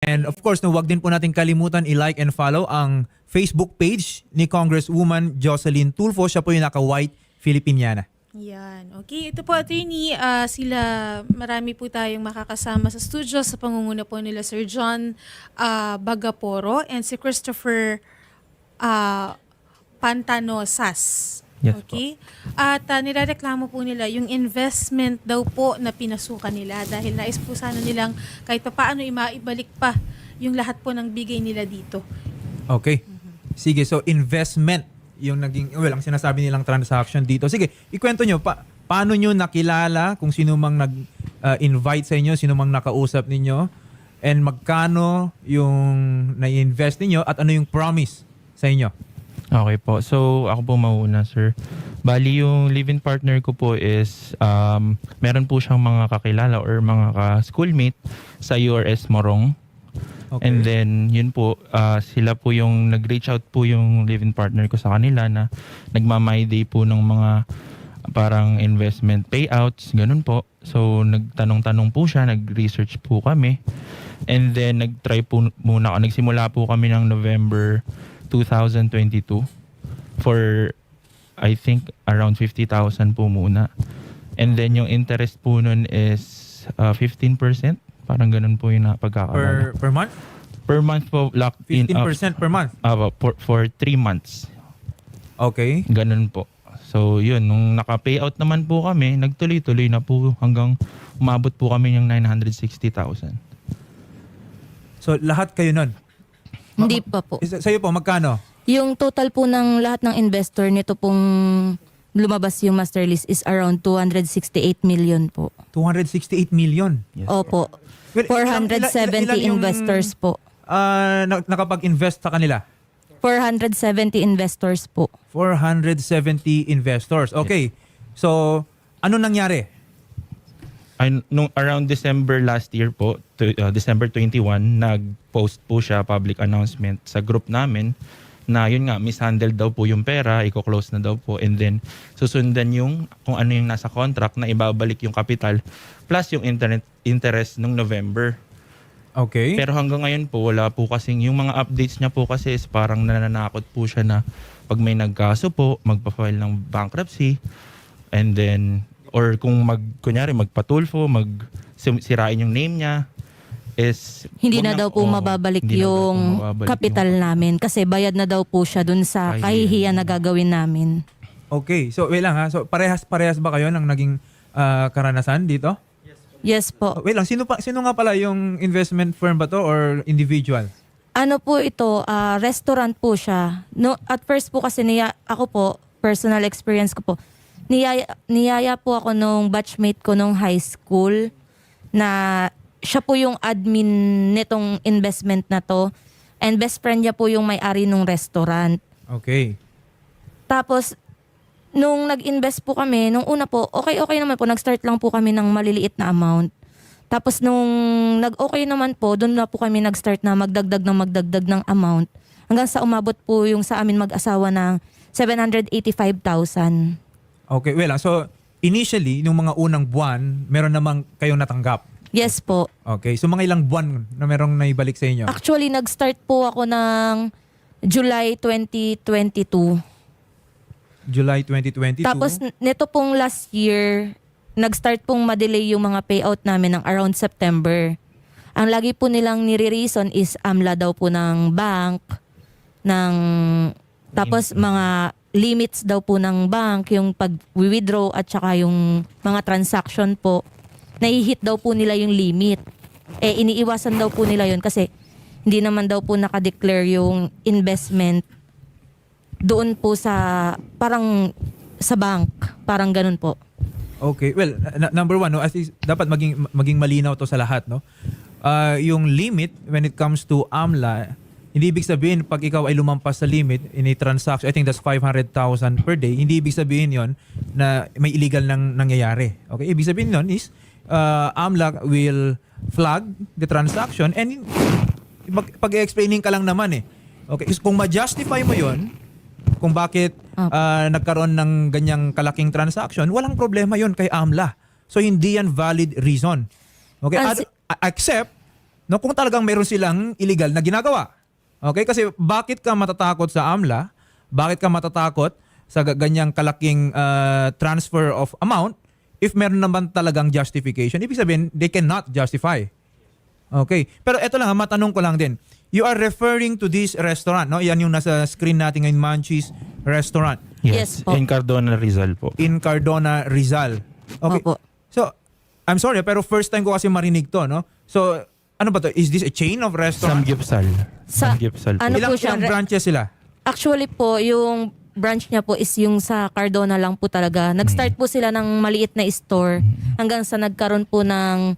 And of course, no, wag din po natin kalimutan i-like and follow ang Facebook page ni Congresswoman Jocelyn Tulfo. Siya po yung naka-white Filipiniana. Yan. Okay, ito po attorney, marami po tayong makakasama sa studio sa pangunguna po nila Sir John Bagaporo and si Christopher Pantanosas. Yes Okay? At nirereklamo po nila yung investment daw po na pinasukan nila dahil nais po sana nilang kahit pa paano maibalik pa yung lahat po ng bigay nila dito. Okay. Sige, so investment yung naging, well, ang sinasabi nilang transaction dito. Sige, ikwento nyo, paano nyo nakilala kung sino mang nag-invite sa inyo, sino mang nakausap ninyo, and magkano yung na-invest ninyo at ano yung promise sa inyo? Okay po. So, ako po mauna, sir. Bali, yung live-in partner ko po is meron po siyang mga kakilala or mga ka-schoolmate sa URS Morong. Okay. And then, yun po, sila po yung nag-reach out po yung live-in partner ko sa kanila na nagma-my day po ng mga parang investment payouts, ganun po. So, nagtanong-tanong po siya, nag-research po kami. And then, nag-try po muna, nagsimula po kami ng November 2022 for, I think, around 50,000 po muna. And then, yung interest po nun is 15%. Parang ganun po yung napagkakalala. Per month? Per month po, locked in 15% per month? for 3 months. Okay. Ganun po. So yun, nung naka-payout naman po kami, nagtuloy-tuloy na po hanggang umabot po kami ng 960,000. So lahat kayo nun? Hindi pa po. Sa'yo po, magkano? Yung total po ng lahat ng investor nito pong lumabas yung master list is around 268 million po. 268 million? Yes. Opo. Well, 470 ilan yung, investors po. nakapag-invest sa kanila? 470 investors po. 470 investors. Okay. So, ano nangyari? Nung around December last year po, December 21, nag-post po siya public announcement sa group namin na yun nga, mishandled daw po yung pera, i-close na daw po, and then susundan yung kung ano yung nasa contract na ibabalik yung capital plus yung interest nung November. Okay. Pero hanggang ngayon po, wala po kasing, yung mga updates niya po kasi is parang nananakot po siya na pag may nagkaso po, magpa-file ng bankruptcy, and then, or kung kunyari magpatulfo, sirain yung name niya, is Hindi na daw po mababalik hindi na daw po yung mababalik capital namin kasi bayad na daw po siya dun sa kahihiyan na gagawin namin. Okay. So, wait lang ha. So, parehas ba kayo ng naging karanasan dito? Yes po. Wait lang. Sino nga pala yung investment firm ba to or individual? Ano po ito, restaurant po siya. No, at first po kasi ako po, personal experience ko po, niyaya po ako nung batchmate ko nung high school na siya po yung admin nitong investment na to and best friend niya po yung may-ari nung restaurant. Okay. Tapos, nung nag-invest po kami, nung una po, okay naman po, nag-start lang po kami ng maliliit na amount. Tapos nung nag-okay naman po, doon na po kami nag-start na magdagdag ng amount. Hanggang sa umabot po yung sa amin mag-asawa ng 785,000. Okay. Well, so initially, nung mga unang buwan, meron namang kayong natanggap. Yes po. Okay. So mga ilang buwan na merong naibalik sa inyo? Actually, nag-start po ako ng July 2022. July 2022. Tapos nito pong last year, nag-start pong ma-delay yung mga payout namin ng around September. Ang lagi po nilang nire-reason is AMLA daw po ng bank, tapos mga limits daw po ng bank, yung pag-withdraw at saka yung mga transaction po, nai-hit daw po nila yung limit. Iniiwasan daw po nila yun kasi hindi naman daw po nakadeclare yung investment doon po sa parang sa bank, parang ganun po. Okay. Well, number one, no, dapat maging malinaw to sa lahat, no? Yung limit when it comes to AMLA, hindi ibig sabihin pag ikaw ay lumampas sa limit in a transaction, I think that's 500,000 per day, hindi ibig sabihin yon na may illegal nang nangyayari. Okay? Ibig sabihin nun is AMLA will flag the transaction and pag-explaining ka lang naman eh. Okay? Kung ma-justify mo yon, kung bakit nagkaroon ng ganyang kalaking transaction, walang problema yon kay AMLA. So hindi yan valid reason. Okay? Except no, kung talagang meron silang illegal na ginagawa. Okay? Kasi bakit ka matatakot sa AMLA? Bakit ka matatakot sa ganyang kalaking transfer of amount if meron naman talagang justification? Ibig sabihin, they cannot justify. Okay. Pero eto lang, matanong ko lang din. You are referring to this restaurant, no? Yan yung nasa screen natin ngayon, Munchies Restaurant Yes po. In Cardona, Rizal po. in Cardona, Rizal. Okay. Opo. So, I'm sorry, pero first time ko kasi marinig to, no? So, ano ba to? Is this a chain of restaurant? Samgyupsal. Samgyupsal po. Ano ilang, po siya? ilang branches sila? Actually po, yung branch niya po is yung sa Cardona lang po talaga. Nag-start po sila ng maliit na store hanggang sa nagkaroon po ng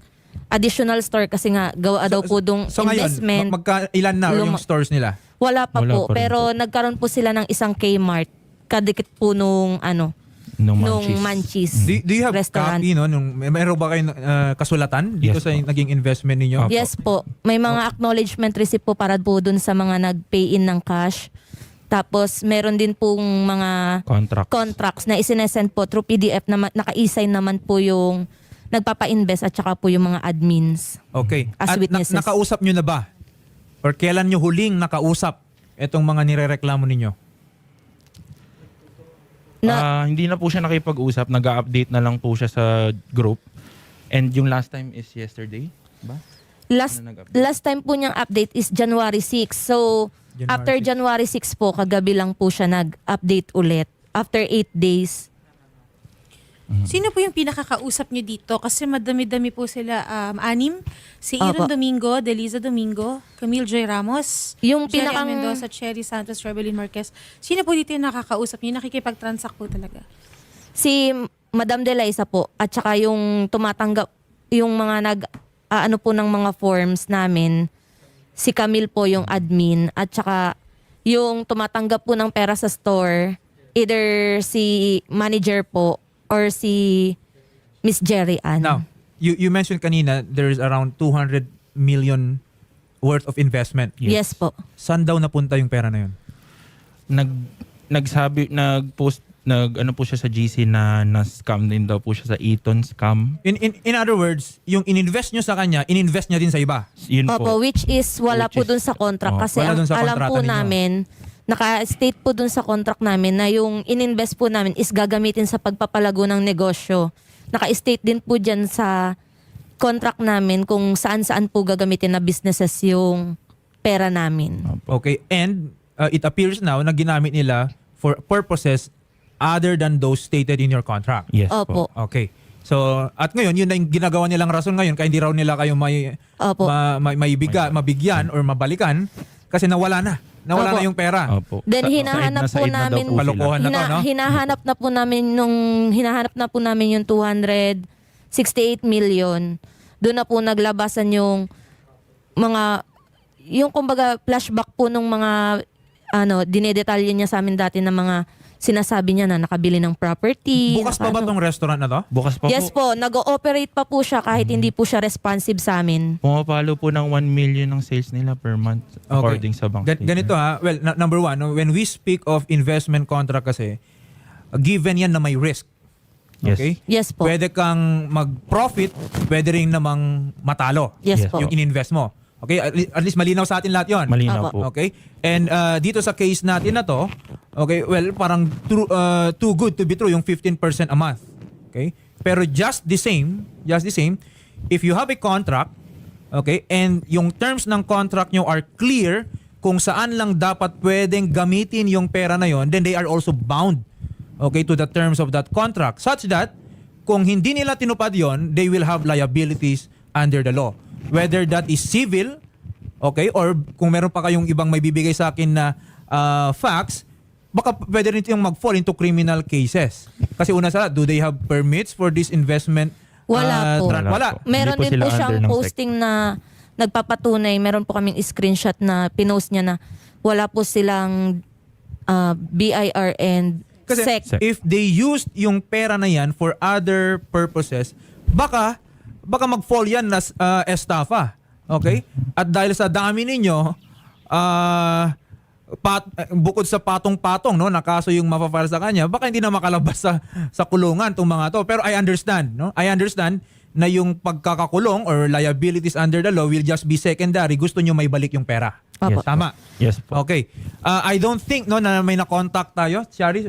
additional store kasi nga gawa daw po dong So ngayon, investment. ilan na yung stores nila? Wala pa Wala po, pa rin pero po. nagkaroon po sila ng isang Kmart kadikit po nung Nung nung Munchies. Munchies. Do you have Restaurant. copy, no? Meron ba kayong kasulatan dito Yes sa po. naging investment ninyo? Opo. Yes po. May mga acknowledgement receipt po para po dun sa mga nag-pay in ng cash. Tapos meron din pong mga contracts na isinesend po through PDF na naka-e-sign naman po yung nagpapa-invest at saka po yung mga admins. Okay. As At witnesses. nakausap nyo na ba? Or kailan nyo huling nakausap itong mga nirereklamo ninyo? Hindi na po siya nakipag-usap. Nag-update na lang po siya sa group. And yung last time is yesterday, ba? Last Ano nag-update? last time po niyang update is January 6. So January after 6. January 6 po, kagabi lang po siya nag-update ulit. After 8 days. Sino po yung pinakakausap nyo dito? Kasi madami-dami po sila, anim. Si Iron Opo. Domingo, Deliza Domingo, Camille Joy Ramos, Yung Jerry pinakang- Mendoza, Cherry Santos, Rebelin Marquez. Sino po dito yung nakakausap nyo? Nakikipag-transact po talaga. Si Madam Deliza po at saka yung tumatanggap yung mga ano po ng mga forms namin, si Camille po yung admin at saka yung tumatanggap po ng pera sa store, either si manager po or si Miss Jerry Ann. Now, you mentioned kanina there's around 200 million worth of investment. Yes po. Saan daw napunta yung pera na yun? Nag-post ano po siya sa GC na scam din daw po siya sa Eton scam. In other words, yung ininvest nyo sa kanya, ininvest niya din sa iba. Yun Opo, po. which is wala Which po is- dun sa contract. Oh, Kasi wala dun sa alam kontrata po ninyo. namin, naka-state po dun sa contract namin na yung ininvest po namin is gagamitin sa pagpapalago ng negosyo. Naka-state din po dyan sa contract namin kung saan-saan po gagamitin na businesses yung pera namin. Okay, and it appears now na ginamit nila for purposes other than those stated in your contract. Yes Opo. po. Okay. So, at ngayon, yun na yung ginagawa nilang rason ngayon, kaya hindi raw nila kayo Opo. mabigyan or mabalikan kasi nawala na. Nawala Opo. na yung pera. Opo. Then hinahanap po Side na daw namin po sila. Kalokohan na to, no? hinahanap na po namin yung 268 million. Doon na po naglabasan yung yung kumbaga flashback po nung mga dinedetalye niya sa amin dati na mga sinasabi niya na nakabili ng property. Bukas pa ba tong restaurant na to? Bukas pa Yes po. po, nag-ooperate pa po siya kahit hindi po siya responsive sa amin. Pumapalo po ng 1 million ng sales nila per month according sa bank statement. Ganito ha, well, number one, no, when we speak of investment contract kasi, given yan na may risk. Yes. Okay? Yes po. Pwede kang mag-profit, pwede rin namang matalo. Yes Yes. po. Yung in-invest mo. Okay? At least malinaw sa atin lahat yon. Malinaw Opo. po. Okay? And dito sa case natin na to, okay, well, parang too good to be true yung 15% a month. Okay? Pero just the same, if you have a contract, okay, and yung terms ng contract nyo are clear kung saan lang dapat pwedeng gamitin yung pera na yon, then they are also bound, okay, to the terms of that contract, such that kung hindi nila tinupad yon, they will have liabilities under the law. Whether that is civil, okay, or kung meron pa kayong ibang may bibigay sa akin na facts, baka pwede rin yung mag-fall into criminal cases. Kasi una sa lahat, do they have permits for this investment? Wala po. Wala. po. Meron Hindi po din sila po siyang under ng SEC. posting na nagpapatunay. Meron po kaming screenshot na pinost niya na wala po silang BIR and Kasi SEC. if they used yung pera na yan for other purposes, baka mag-fall yan na estafa. Okay? At dahil sa dami ninyo, bukod sa patong-patong, no, na kaso yung mapapile sa kanya, baka hindi na makalabas sa kulungan tong mga to. Pero I understand, no? I understand na yung pagkakakulong or liabilities under the law will just be secondary, gusto nyo may balik yung pera. Opo. Tama. Yes po. Okay. I don't think no na may na-contact tayo, Shari,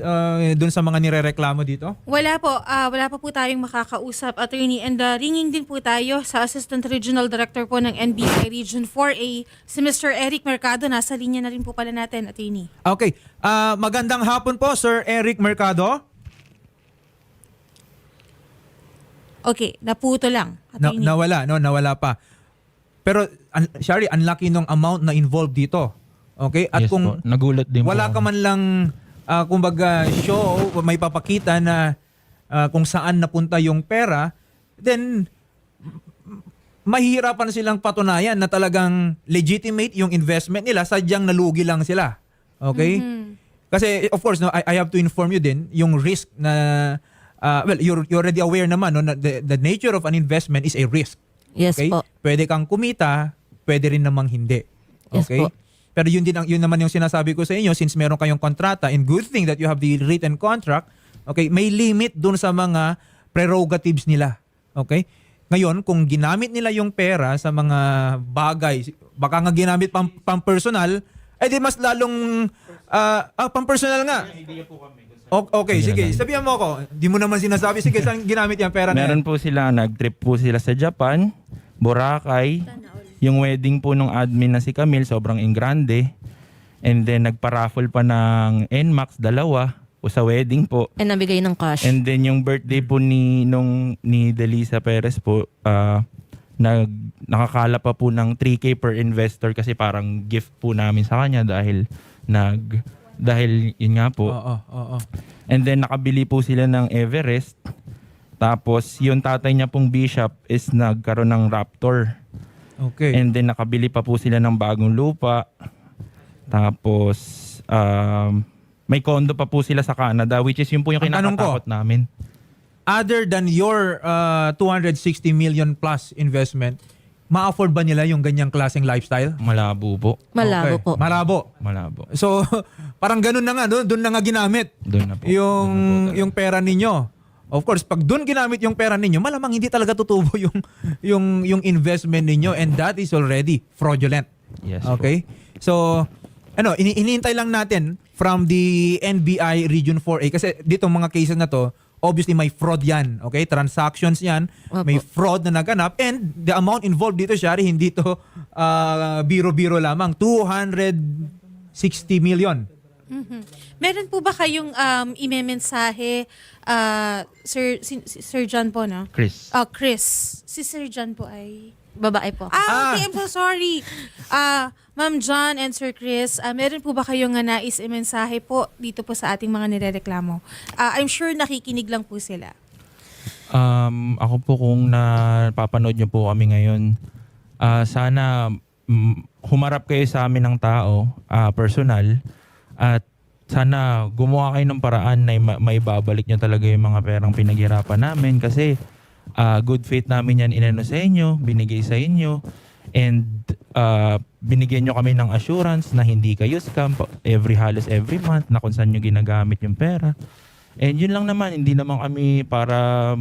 dun sa mga nirereklamo dito. Wala po. Wala pa po tayong makakausap, attorney. And ringing din po tayo sa Assistant Regional Director po ng NBI Region 4A, si Mr. Eric Mercado. Nasa linya na rin po pala natin, attorney. Okay. Magandang hapon po, Sir Eric Mercado. Okay, naputo lang, attorney. Nawala pa. Pero Shari, unlucky nung amount na involved dito. Okay? At Yes kung po. Nagulat din po. wala ka ako. man lang kumbaga show, may papakita na kung saan napunta yung pera, then mahihirapan silang patunayan na talagang legitimate yung investment nila, sadyang nalugi lang sila. Okay? Kasi of course, no, I have to inform you din yung risk na well, you're already aware naman no, na the nature of an investment is a risk. Yes Okay? po. Pwede kang kumita, pwede rin namang hindi. Yes Okay? po. Pero yun naman yung sinasabi ko sa inyo, since meron kayong kontrata, and good thing that you have the written contract, okay, may limit dun sa mga prerogatives nila. Okay? Ngayon, kung ginamit nila yung pera sa mga bagay, baka nga ginamit pang-personal, di mas lalong pang-personal nga. Okay, sige. Sabihan mo ako. Di mo naman sinasabi. Sige, saan ginamit yung pera na Meron yan? po sila, nag-trip po sila sa Japan, Boracay. Yung wedding po nung admin na si Camille, sobrang ingrande. And then nagpa-raffle pa ng NMAX, 2, o sa wedding po. And nabigay ng cash. And then yung birthday po ni Delisa Perez po, nakakala pa po ng 3K per investor kasi parang gift po namin sa kanya dahil yun nga po. Oo. And then nakabili po sila ng Everest. Tapos yung tatay niya pong Bishop is nagkaroon ng Raptor. Okay. And then nakabili pa po sila ng bagong lupa. Tapos may condo pa po sila sa Canada, which is yun po yung Ang tanong ko, kinakatakot namin. Other than your 260 million plus investment, ma-afford ba nila yung ganyang klaseng lifestyle? Malabo po. Malabo Okay. po. Malabo. So, parang ganun na nga, doon na nga ginamit Doon na po. yung pera ninyo. Of course, pag doon ginamit yung pera ninyo, malamang hindi talaga tutubo yung investment ninyo, and that is already fraudulent. Yes Okay? So, iniintay lang natin from the NBI Region 4A kasi dito mga cases na to, obviously may fraud yan. Okay? Transactions yan. Opo. May fraud na naganap, and the amount involved dito, Shari, hindi to biro-biro lamang. 260 million. Meron po ba kayong imemensahe, Sir John po, no? Chris. Chris. Si Sir John po ay... Babae po. Okay, I'm so sorry. Ma'am John and Sir Chris, meron po ba kayong nais imensahe po dito po sa ating mga nirereklamo? I'm sure nakikinig lang po sila. Ako po kung napapanood niyo po kami ngayon, sana humarap kayo sa amin ng tao, personal, at sana gumawa kayo ng paraan na maibabalik niyo talaga yung mga perang pinaghirapan namin kasi good faith namin yan inano sa inyo, binigay sa inyo, and binigyan nyo kami ng assurance na hindi kayo scam halos every month na kung saan nyo ginagamit yung pera. And yun lang naman, hindi naman kami para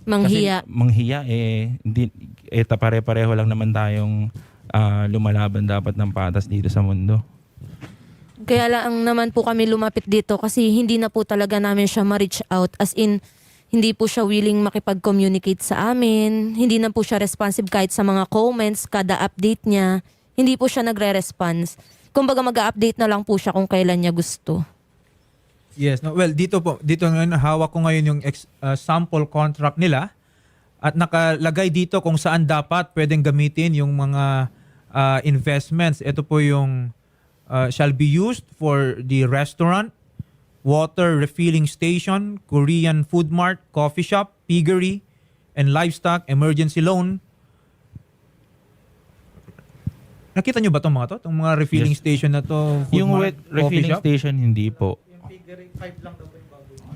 Manghiya. kasi manghiya hindi pare-pareho lang naman tayong lumalaban dapat ng patas dito sa mundo. Kaya lang naman po kami lumapit dito kasi hindi na po talaga namin siya ma-reach out. As in, hindi po siya willing makipag-communicate sa amin. Hindi na po siya responsive kahit sa mga comments, kada update niya. Hindi po siya nagre-response. Kumbaga mag-update na lang po siya kung kailan niya gusto. Yes, no. Well, dito ngayon hawak ko ngayon yung sample contract nila at nakalagay dito kung saan dapat pwedeng gamitin yung mga investments. Ito po yung shall be used for the restaurant, water refilling station, Korean food mart, coffee shop, piggery, and livestock emergency loan. Nakita nyo ba itong mga to? Itong mga refilling Yes. station na to? Food Yung mart, coffee refilling shop? station, hindi po.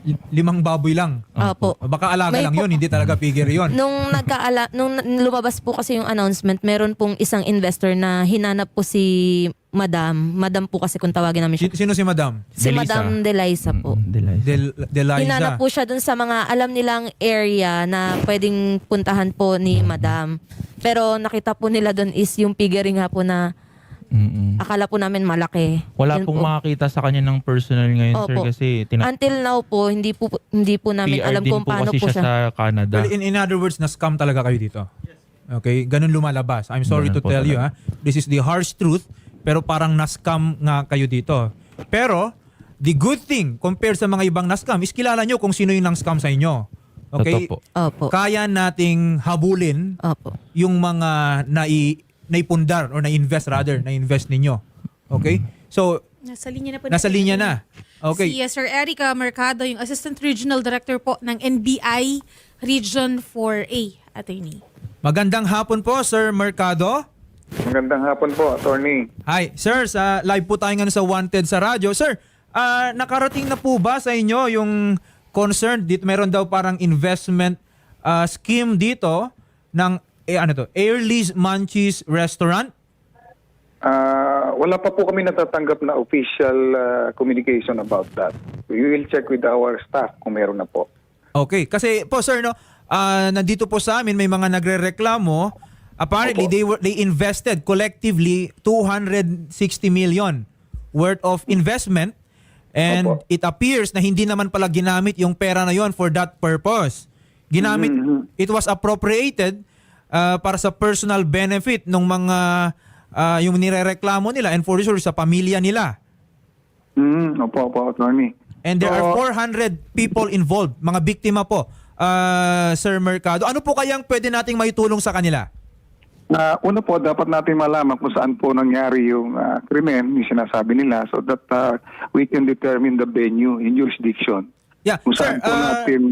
5 baboy lang. Opo. Baka alaga May lang po- yun, hindi talaga figure yun. Nung lumabas po kasi yung announcement, meron pong isang investor na hinanap po si Madam po kasi kung tawagin namin siya. Sino si Madam? Si Delisa. Madam Deliza po. Deliza. Hinanap po siya dun sa mga alam nilang area na pwedeng puntahan po ni Madam. Pero nakita po nila dun is yung figuring nga po na akala po namin malaki. Wala Yun pong po. makakita sa kanya ng personal ngayon, sir, Opo. kasi Until now po, hindi po namin PR alam din kung po paano kasi po siya sa siya. Canada. Well, in other words, na-scam talaga kayo dito. Okay? Ganun lumalabas. I'm sorry Ganun to po tell you, talaga. This is the harsh truth, pero parang na-scam nga kayo dito. Pero, the good thing, compared sa mga ibang na-scam, is kilala nyo kung sino yung nang-scam sa inyo. Okay? Totoo po. Opo. Kaya nating habulin Opo. yung mga naipundar or na-invest ninyo. Okay? So, Nasa linya na po. nasa natin. linya na. Okay. Si Sir Erica Mercado, yung Assistant Regional Director po ng NBI Region 4A, attorney. Magandang hapon po, Sir Mercado. Magandang hapon po, attorney. Hi, sir, sa live po tayo ngayon sa Wanted sa radyo. Sir, nakarating na po ba sa inyo yung concern dito? Meron daw parang investment scheme dito ng Air Lease Munchies Restaurant. Wala pa po kami natatanggap na official communication about that. We will check with our staff kung meron na po. Okay, kasi po sir, no, nandito po sa amin may mga nagrereklamo. Apparently, they invested collectively 260 million worth of investment, and Opo. it appears na hindi naman pala ginamit yung pera na yon for that purpose. Ginamit, it was appropriated para sa personal benefit ng mga yung nirereklamo nila, and for sure sa pamilya nila. Opo, attorney. And there So, are 400 people involved, mga biktima po, Sir Mercado. Ano po kayang pwede nating maitulong sa kanila? Una po, dapat natin malaman kung saan po nangyari yung krimen, yung sinasabi nila, so that we can determine the venue in jurisdiction. Yeah, Kung sir, saan po natin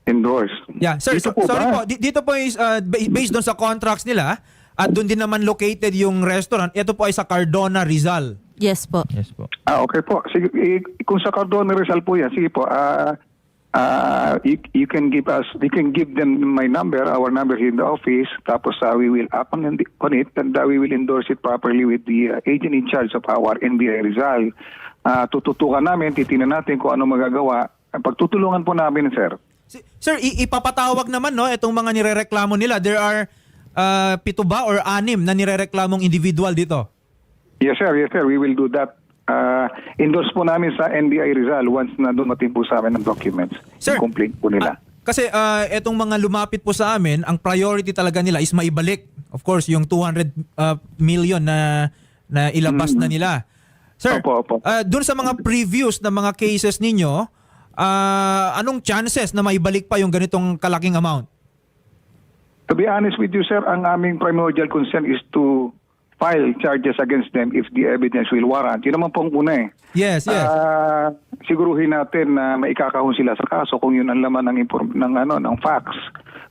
endorse. yeah, sir, Dito po sorry ba? po. Dito po is based doon sa contracts nila, at doon din naman located yung restaurant. Ito po ay sa Cardona, Rizal. Yes po. Yes po. Okay po. Sige, kung sa Cardona Rizal po yan, sige po. You can give them my number, our number here in the office. Tapos we will act on it, and we will endorse it properly with the agent in charge of our NBI Rizal. Tututukan namin, titingnan natin kung ano magagawa. Pagtutulungan po namin, sir. Sir, ipapatawag naman no itong mga nirereklamo nila. There are 7 ba or 6 na nirereklamong individual dito. Yes, sir. Yes, sir. We will do that. Endorse po namin sa NBI Rizal once na dumating po sa amin ng documents. Sir, yung complaint po nila. Kasi etong mga lumapit po sa amin, ang priority talaga nila is maibalik. Of course, yung 200 million na ilabas na nila. Sir, Opo. dun sa mga previous na mga cases ninyo, anong chances na maibalik pa yung ganitong kalaking amount? To be honest with you, sir, ang aming primordial concern is to file charges against them if the evidence will warrant. Yun naman po ang una eh. Yes. Siguruhin natin na maikakahon sila sa kaso kung yun ang laman ng facts.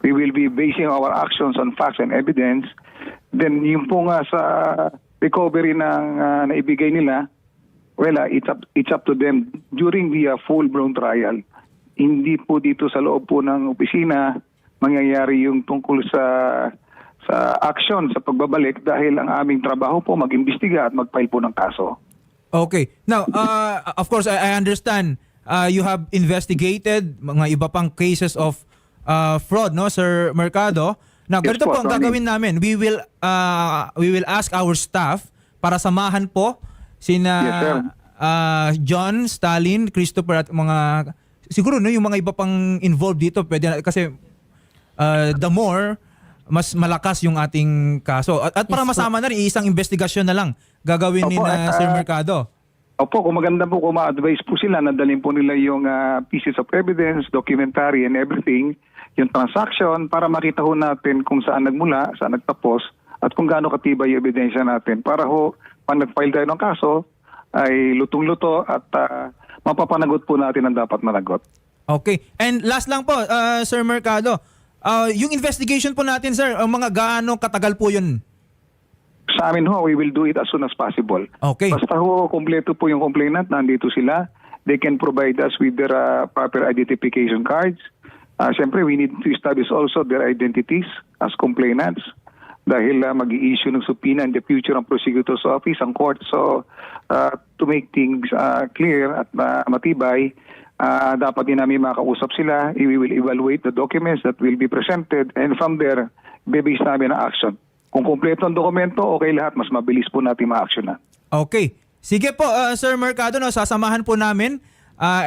We will be basing our actions on facts and evidence. Then yung po nga sa recovery ng naibigay nila, well, it's up to them during the full-blown trial. Hindi po dito sa loob po ng opisina mangyayari yung tungkol sa action sa pagbabalik dahil ang aming trabaho po mag-imbestiga at mag-file po ng kaso. Okay. Now, of course, I understand you have investigated mga iba pang cases of fraud, no, Sir Mercado. Now, Yes ganito po, po ang Tony. gagawin namin. We will ask our staff para samahan po sina Yes, sir. John, Stalin, Christopher at mga siguro no yung mga iba pang involved dito pwede kasi the more mas malakas yung ating kaso. At para Yes, masama na rin, isang investigasyon na lang gagawin ni Opo, na Sir Mercado. Opo, kung maganda po, kung ma-advise po sila, nadalhin po nila yung pieces of evidence, documentary and everything, yung transaction, para makita ho natin kung saan nagmula, saan nagtapos, at kung gaano katibay yung ebidensya natin. Para ho, pag nag-file tayo ng kaso, ay lutong-luto at mapapanagot po natin ang dapat managot. Okay. And last lang po, Sir Mercado, yung investigation po natin, sir, ang mga gaano katagal po yun? Sa amin ho, we will do it as soon as possible. Okay. Basta ho, kompleto po yung complainant, nandito sila, they can provide us with their proper identification cards. Siyempre, we need to establish also their identities as complainants dahil mag-i-issue ng subpoena in the future ang prosecutor's office, ang court. So, to make things clear at matibay, dapat din namin makausap sila. We will evaluate the documents that will be presented and from there, bibigis namin ang action. Kung kompleto ang dokumento, okay lahat, mas mabilis po natin ma-actionan. Okay. Sige po, Sir Mercado, no, sasamahan po namin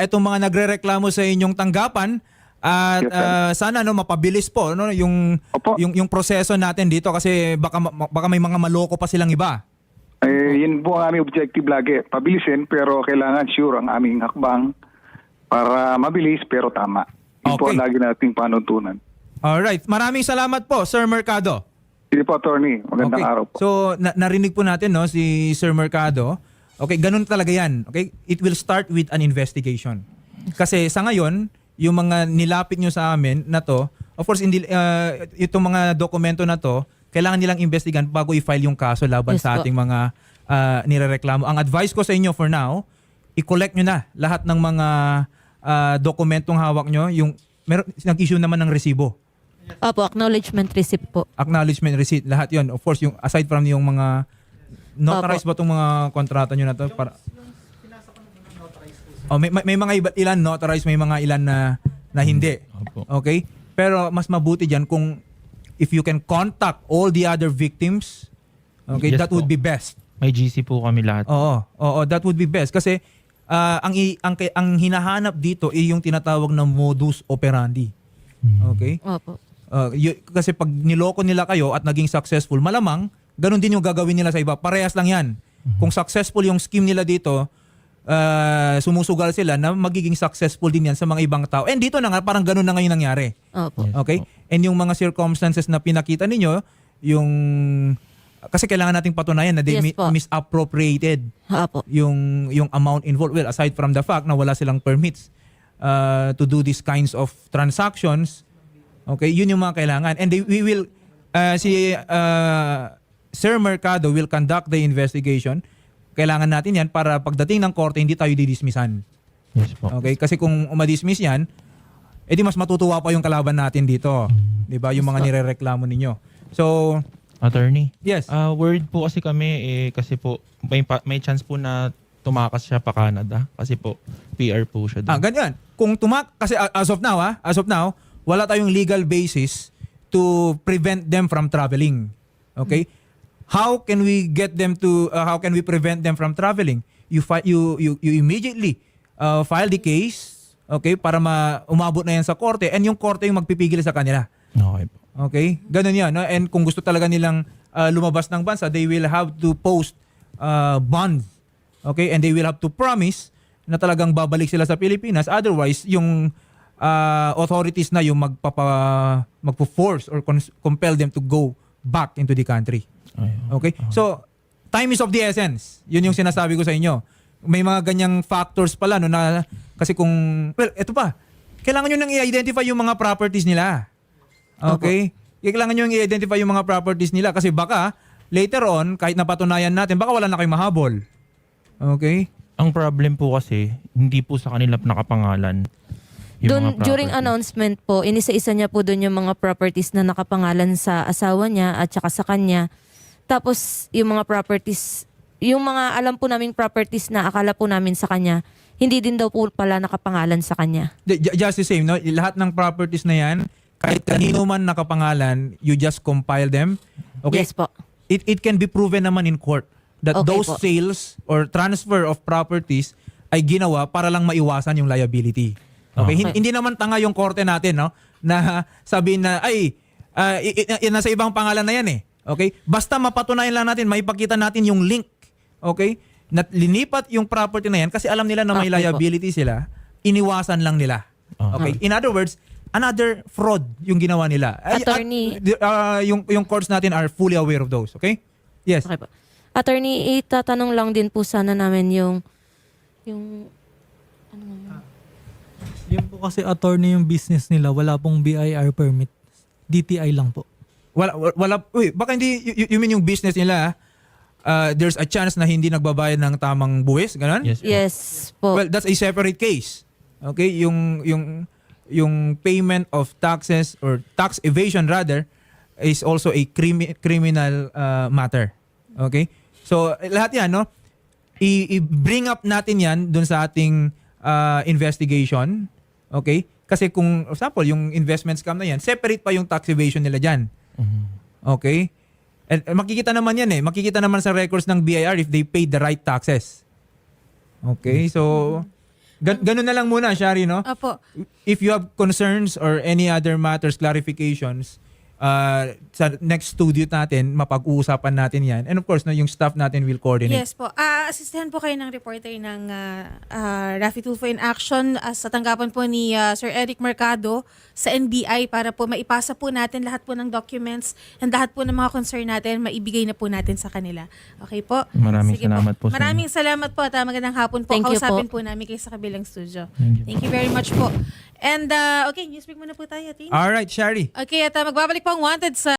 itong mga nagrereklamo sa inyong tanggapan at Yes, sir. sana mapabilis po yung Opo. yung proseso natin dito kasi baka may mga maloko pa silang iba. Yun po ang aming objective lagi. Pabilisin pero kailangan sure ang aming hakbang para mabilis pero tama. Yun po Okay. ang lagi nating panuntunan. Alright. Maraming salamat po, Sir Mercado. Sige po, attorney. Magandang araw po. So, narinig po natin si Sir Mercado. Okay, ganun talaga yan. Okay? It will start with an investigation. Kasi sa ngayon, yung mga nilapit nyo sa amin na to, of course, itong mga dokumento na to, kailangan nilang investigan bago i-file yung kaso laban Yes sa po. ating mga nirereklamo. Ang advice ko sa inyo for now, i-collect nyo na lahat ng mga dokumentong hawak nyo. Nag-issue naman ng resibo. Opo, acknowledgement receipt po. Acknowledgement receipt, lahat yon. Of course, yung aside from yung mga notarized ba itong mga kontrata nyo na to? May mga ilan notarized, may mga ilan na hindi. Opo. Okay? Pero mas mabuti dyan kung if you can contact all the other victims, okay, Yes that would po. be best. May GC po kami lahat. Oo, that would be best. Kasi ang hinahanap dito ay yung tinatawag na modus operandi. Okay? Opo. Kasi pag niloko nila kayo at naging successful, malamang ganun din yung gagawin nila sa iba. Parehas lang yan. Kung successful yung scheme nila dito, sumusugal sila na magiging successful din yan sa mga ibang tao. And dito na nga, parang ganun na ngayon nangyari. Opo. Yes Okay? po. And yung mga circumstances na pinakita ninyo, kasi kailangan nating patunayan na they Yes po. misappropriated Opo. yung amount involved. Well, aside from the fact na wala silang permits to do these kinds of transactions, okay, yun yung mga kailangan. And Sir Mercado will conduct the investigation. Kailangan natin yan para pagdating ng korte, hindi tayo didismissan. Yes po. Okay? Kasi kung umadismiss yan, edi mas matutuwa pa yung kalaban natin dito. Di ba? Yung mga nirereklamo ninyo. So, Attorney. yes. Word po kasi kami kasi po may chance po na tumakas siya pa Canada kasi po PR po siya doon. Ganyan. Kung kasi as of now, wala tayong legal basis to prevent them from traveling. Okay? How can we prevent them from traveling? You immediately file the case, okay, para umabot na yan sa korte and yung korte yung magpipigil sa kanila. Okay po. Okay? Ganun yan. No? And kung gusto talaga nilang lumabas ng bansa, they will have to post bonds. Okay? And they will have to promise na talagang babalik sila sa Pilipinas. Otherwise, yung authorities na yung magpo-force or compel them to go back into the country. Okay? So, time is of the essence. Yun yung sinasabi ko sa inyo. May mga ganyang factors pala no, na kasi eto pa, kailangan nyo nang i-identify yung mga properties nila. Okay? Kailangan nyo i-identify yung mga properties nila kasi baka later on, kahit napatunayan natin, baka wala na kayong mahabol. Okay? Ang problem po kasi, hindi po sa kanila nakapangalan yung Doon, mga during properties. announcement po, inisa-isa niya po doon yung mga properties na nakapangalan sa asawa niya at saka sa kanya. Tapos, yung mga properties, yung mga alam po naming properties na akala po namin sa kanya, hindi din daw po pala nakapangalan sa kanya. Just the same, no? Lahat ng properties na yan, kahit kanino man nakapangalan, you just compile them. Okay? Yes po. It can be proven naman in court that Okay those po. sales or transfer of properties ay ginawa para lang maiwasan yung liability. Okay? Okay. Hindi naman tanga yung korte natin, no? Na sabihin na, nasa ibang pangalan na yan eh. Okay? Basta mapatunayan lang natin, maipakita natin yung link. Okay? Na linipat yung property na yan kasi alam nila na may Okay po. liability sila, iniwasan lang nila. Okay? In other words, another fraud yung ginawa nila. Attorney. Yung courts natin are fully aware of those. Okay? Yes. Okay po. Attorney, itatanong lang din po sana namin yung Yun po kasi attorney yung business nila, wala pong BIR permit. DTI lang po. Wala, baka hindi, you mean yung business nila, there's a chance na hindi nagbabayad ng tamang buwis, ganun? Yes po. Yes po. Well, that's a separate case. Okay? Yung payment of taxes or tax evasion rather is also a criminal matter. Okay? So, lahat yan, no? I-bring up natin yan dun sa ating investigation. Okay? Kasi kung, for example, yung investment scam na yan, separate pa yung tax evasion nila dyan. Okay? And makikita naman yan eh. Makikita naman sa records ng BIR if they paid the right taxes. Okay? So, ganun na lang muna, Shari, no? Opo. If you have concerns or any other matters, clarifications, sa next studio natin, mapag-uusapan natin yan. And of course, no, yung staff natin will coordinate. Yes po. Asistihan po kayo ng reporter ng Raffy Tulfo in Action sa tanggapan po ni Sir Eric Mercado sa NBI para po maipasa po natin lahat po ng documents and lahat po ng mga concern natin, maibigay na po natin sa kanila. Okay po? Maraming Sige salamat po sa inyo. Maraming salamat po at magandang hapon po. Thank you Kausapin po. po namin kayo sa kabilang studio. Thank you. Thank you very much po. And okay, newsbreak muna po tayo, Tin. Alright, Shari. Okay, at magbabalik po ang Wanted sa